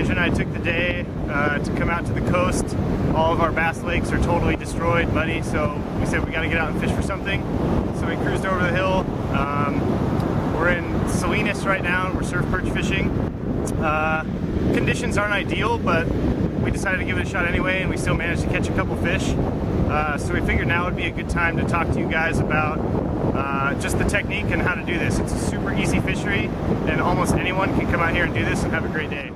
Andrew and I took the day to come out to the coast. All of our bass lakes are totally destroyed, muddy, so we said we got to get out and fish for something. So we cruised over the hill. We're in Salinas right now, and we're surf perch fishing. Conditions aren't ideal, but we decided to give it a shot anyway, and we still managed to catch a couple fish. So we figured now would be a good time to talk to you guys about just the technique and how to do this. It's a super easy fishery, and almost anyone can come out here and do this and have a great day.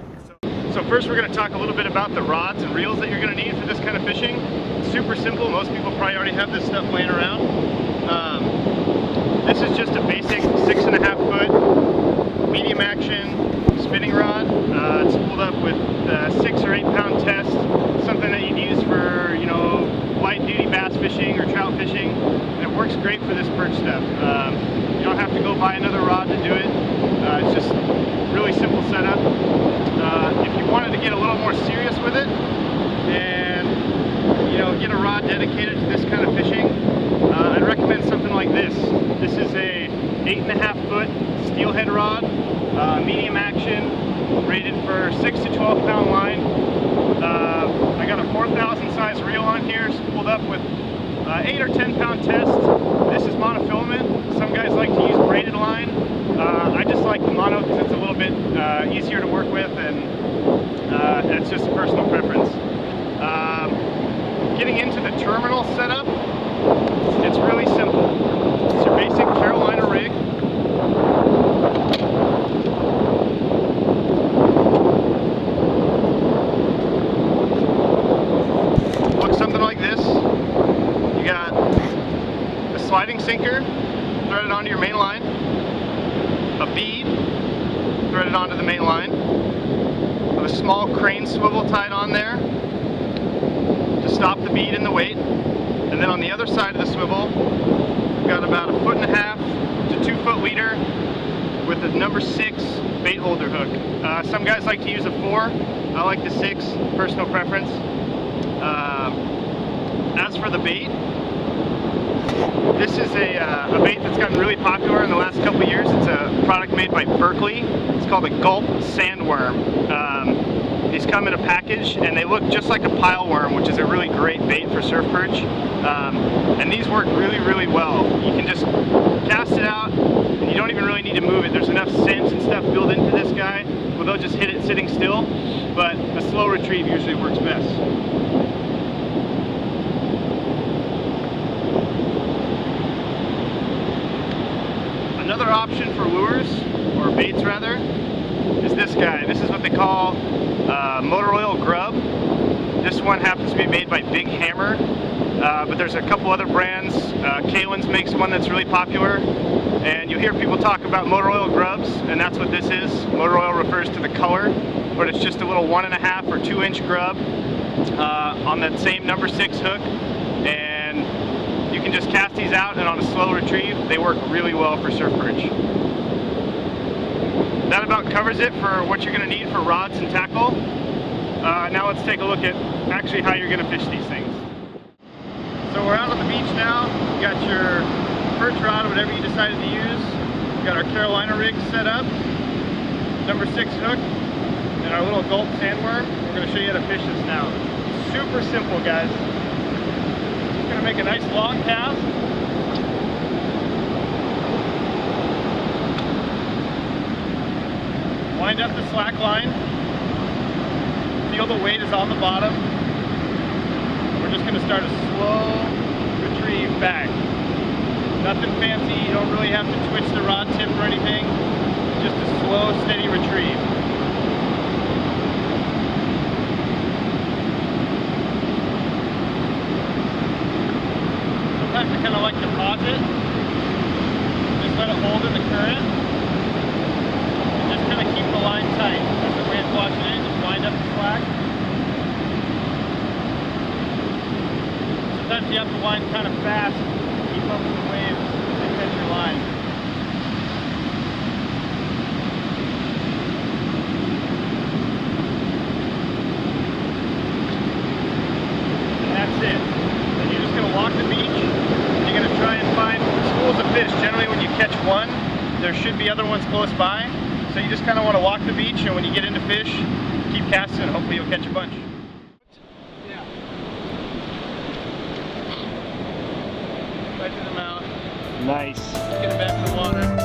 So first we're going to talk a little bit about the rods and reels that you're going to need for this kind of fishing. It's super simple. Most people probably already have this stuff laying around. This is just a basic 6.5 foot medium action spinning rod. It's spooled up with 6 or 8 pound test, something that you'd use for, you know, light duty bass fishing or trout fishing, and it works great for this perch stuff. You don't have to go buy another rod to do it. It's just really simple setup. If you wanted to get a little more serious with it and, you know, get a rod dedicated to this kind of fishing, I'd recommend something like this. This is a 8.5 foot steelhead rod, medium action, rated for 6 to 12 pound line. I got a 4,000 size reel on here, spooled up with 8 or 10 pound test. This is monofilament. Some guys like to use braided line. I just like the mono because it's a little bit easier to work with, and that's just a personal preference. Getting into the terminal setup, it's really simple. It's your basic Carolina rig. Looks something like this. You got a sliding sinker threaded onto your main line, a bead threaded onto the main line, with a small crane swivel tied on there to stop the bead in the weight. And then on the other side of the swivel, we've got about 1.5 to 2 foot leader with a number 6 bait holder hook. Some guys like to use a 4. I like the 6, personal preference. As for the bait, this is a bait that's gotten really popular in the last couple of years. It's a product made by Berkeley. It's called a Gulp Sandworm. These come in a package, and they look just like a pile worm, which is a really great bait for surf perch. And these work really, really well. You can just cast it out, and you don't even really need to move it. There's enough scent and stuff built into this guy where they'll just hit it sitting still, but a slow retrieve usually works best. Another option for lures, or baits rather, is this guy. This is what they call motor oil grub. This one happens to be made by Big Hammer, but there's a couple other brands. Kalen's makes one that's really popular, and you'll hear people talk about motor oil grubs, and that's what this is. Motor oil refers to the color, but it's just a little 1.5 or 2 inch grub on that same number 6 hook, and you can just cast these out, and on a slow retrieve, they work really well for surf perch. That about covers it for what you're going to need for rods and tackle. Now let's take a look at actually how you're going to fish these things. So we're out on the beach now. You got your perch rod, whatever you decided to use. We've got our Carolina rig set up, number 6 hook, and our little Gulp Sandworm. We're going to show you how to fish this now. Super simple, guys. We're going to make a nice long cast. Wind up the slack line. Feel the weight is on the bottom. We're just going to start a slow retrieve back. Nothing fancy. You don't really have to twitch the rod tip or anything. Just a slow, steady retrieve. Sometimes I kind of like to pause it. Just let it hold in the current. Just kind of keep the line tight. That's the way it's washing in. Just wind up the slack. Sometimes you have to wind kind of fast to keep up with the waves and catch your line. And that's it. Then you're just going to walk the beach, and you're going to try and find schools of fish. Generally when you catch one, there should be other ones close by. So you just kind of want to walk the beach, and when you get into fish, keep casting and hopefully you'll catch a bunch. Yeah. Right through the mouth. Nice. Get him back in the water.